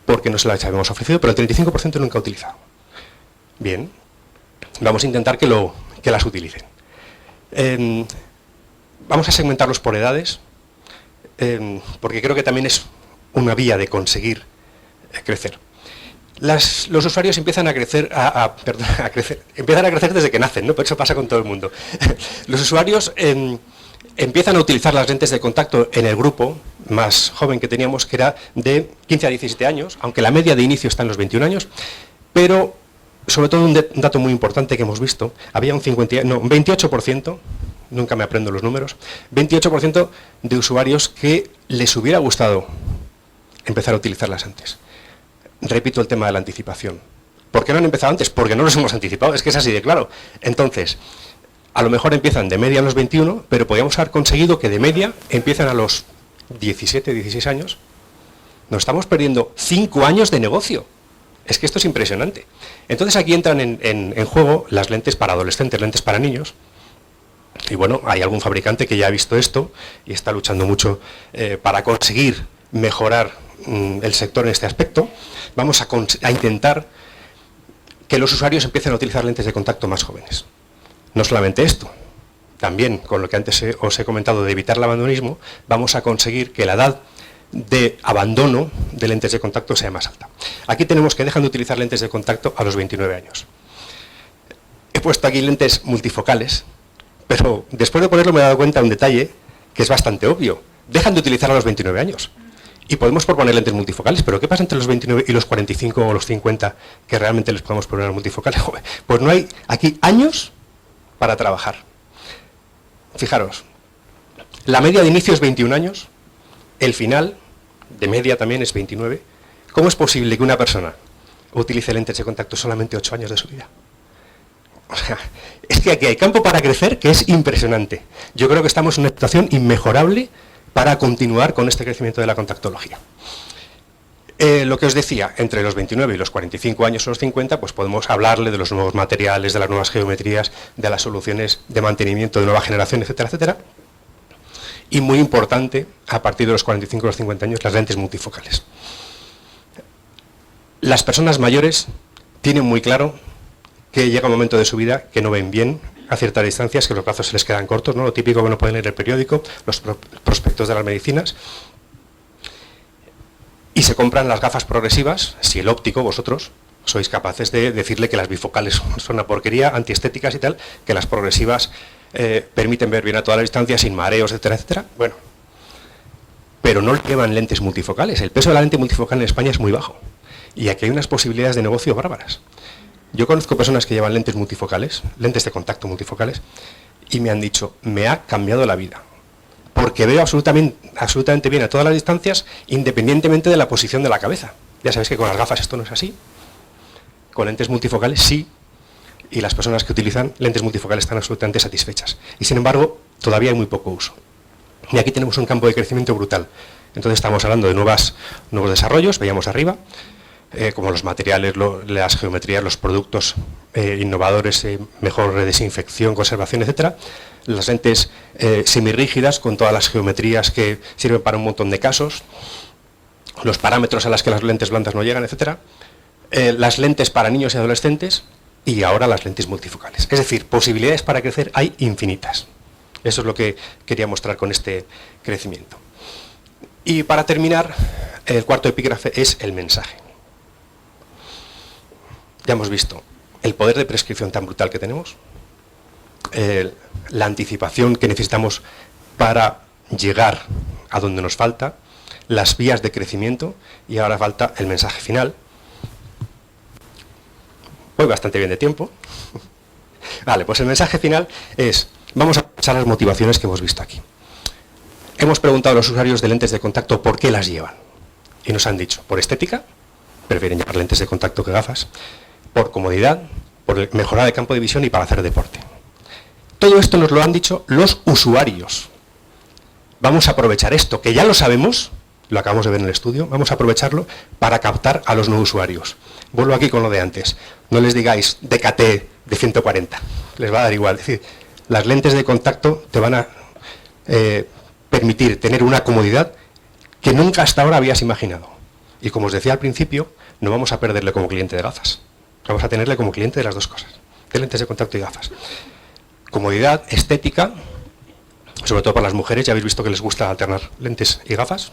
porque no se las habíamos ofrecido, pero el 35% nunca ha utilizado. Bien, vamos a intentar que las utilicen. Vamos a segmentarlos por edades, porque creo que también es una vía de conseguir crecer. Los usuarios empiezan a crecer, empiezan a crecer desde que nacen, ¿no? Pero eso pasa con todo el mundo. Los usuarios empiezan a utilizar las lentes de contacto en el grupo más joven que teníamos, que era de 15 a 17 años, aunque la media de inicio está en los 21 años, pero sobre todo un dato muy importante que hemos visto, había un 28%, nunca me aprendo los números, 28% de usuarios que les hubiera gustado empezar a utilizarlas antes. Repito el tema de la anticipación. ¿Por qué no han empezado antes? Porque no los hemos anticipado, es que es así de claro. Entonces, a lo mejor empiezan de media a los 21, pero podríamos haber conseguido que de media empiezan a los 17, 16 años. Nos estamos perdiendo 5 años de negocio. Es que esto es impresionante. Entonces aquí entran en juego las lentes para adolescentes, lentes para niños. Y bueno, hay algún fabricante que ya ha visto esto y está luchando mucho para conseguir mejorar el sector en este aspecto. Vamos a intentar que los usuarios empiecen a utilizar lentes de contacto más jóvenes. No solamente esto, también con lo que antes os he comentado de evitar el abandonismo, vamos a conseguir que la edad de abandono de lentes de contacto sea más alta. Aquí tenemos que dejan de utilizar lentes de contacto a los 29 años. He puesto aquí lentes multifocales, pero después de ponerlo me he dado cuenta de un detalle que es bastante obvio. Dejan de utilizar a los 29 años. Y podemos proponer lentes multifocales, pero ¿qué pasa entre los 29 y los 45 o los 50 que realmente les podemos poner multifocales? Pues no hay aquí años para trabajar. Fijaros, la media de inicio es 21 años, el final de media también es 29. ¿Cómo es posible que una persona utilice lentes de contacto solamente 8 años de su vida? O sea, es que aquí hay campo para crecer que es impresionante. Yo creo que estamos en una situación inmejorable para continuar con este crecimiento de la contactología. Lo que os decía, entre los 29 y los 45 años o los 50, pues podemos hablarle de los nuevos materiales, de las nuevas geometrías, de las soluciones de mantenimiento de nueva generación, etcétera, etcétera. Y muy importante, a partir de los 45 o los 50 años, las lentes multifocales. Las personas mayores tienen muy claro que llega un momento de su vida que no ven bien a ciertas distancias, que los brazos se les quedan cortos, ¿no? Lo típico que no pueden leer el periódico, los prospectos de las medicinas, y se compran las gafas progresivas. Si el óptico, vosotros, sois capaces de decirle que las bifocales son una porquería, antiestéticas y tal, que las progresivas permiten ver bien a toda la distancia, sin mareos, etcétera, etcétera. Bueno, pero no llevan lentes multifocales. El peso de la lente multifocal en España es muy bajo. Y aquí hay unas posibilidades de negocio bárbaras. Yo conozco personas que llevan lentes multifocales, lentes de contacto multifocales, y me han dicho, me ha cambiado la vida. Porque veo absolutamente bien a todas las distancias, independientemente de la posición de la cabeza. Ya sabéis que con las gafas esto no es así. Con lentes multifocales sí, y las personas que utilizan lentes multifocales están absolutamente satisfechas. Y sin embargo, todavía hay muy poco uso. Y aquí tenemos un campo de crecimiento brutal. Entonces estamos hablando de nuevos desarrollos, veíamos arriba, como los materiales, las geometrías, los productos innovadores, mejor desinfección, conservación, etcétera. Las lentes semirrígidas con todas las geometrías que sirven para un montón de casos, los parámetros a las que las lentes blandas no llegan, etcétera. Las lentes para niños y adolescentes y ahora las lentes multifocales. Es decir, posibilidades para crecer hay infinitas. Eso es lo que quería mostrar con este crecimiento. Y para terminar, el cuarto epígrafe es el mensaje. Ya hemos visto el poder de prescripción tan brutal que tenemos, la anticipación que necesitamos para llegar a donde nos falta, las vías de crecimiento y ahora falta el mensaje final. Voy bastante bien de tiempo, Vale, pues el mensaje final es, vamos a pasar las motivaciones que hemos visto aquí. Hemos preguntado a los usuarios de lentes de contacto por qué las llevan. Y nos han dicho, por estética, prefieren llevar lentes de contacto que gafas, por comodidad, por mejorar el campo de visión y para hacer deporte. Todo esto nos lo han dicho los usuarios. Vamos a aprovechar esto, que ya lo sabemos, lo acabamos de ver en el estudio, vamos a aprovecharlo para captar a los no usuarios. Vuelvo aquí con lo de antes. No les digáis DKT de 140, les va a dar igual. Es decir, las lentes de contacto te van a permitir tener una comodidad que nunca hasta ahora habías imaginado. Y como os decía al principio, no vamos a perderle como cliente de gafas. Vamos a tenerle como cliente de las dos cosas, de lentes de contacto y gafas. Comodidad, estética, sobre todo para las mujeres, ya habéis visto que les gusta alternar lentes y gafas.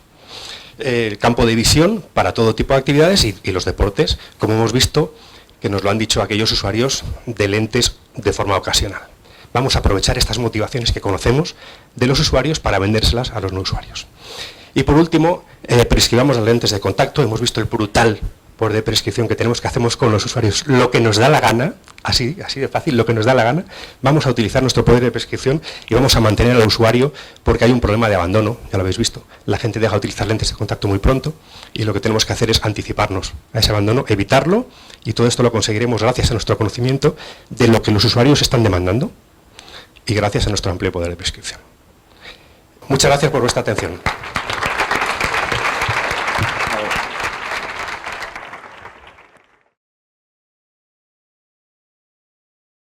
El campo de visión para todo tipo de actividades y los deportes, como hemos visto, que nos lo han dicho aquellos usuarios de lentes de forma ocasional. Vamos a aprovechar estas motivaciones que conocemos de los usuarios para vendérselas a los no usuarios. Y por último, prescribamos las lentes de contacto. Hemos visto el brutal poder de prescripción que tenemos, que hacemos con los usuarios lo que nos da la gana, así de fácil, lo que nos da la gana. Vamos a utilizar nuestro poder de prescripción y vamos a mantener al usuario porque hay un problema de abandono, ya lo habéis visto. La gente deja de utilizar lentes de contacto muy pronto y lo que tenemos que hacer es anticiparnos a ese abandono, evitarlo, y todo esto lo conseguiremos gracias a nuestro conocimiento de lo que los usuarios están demandando y gracias a nuestro amplio poder de prescripción. Muchas gracias por vuestra atención.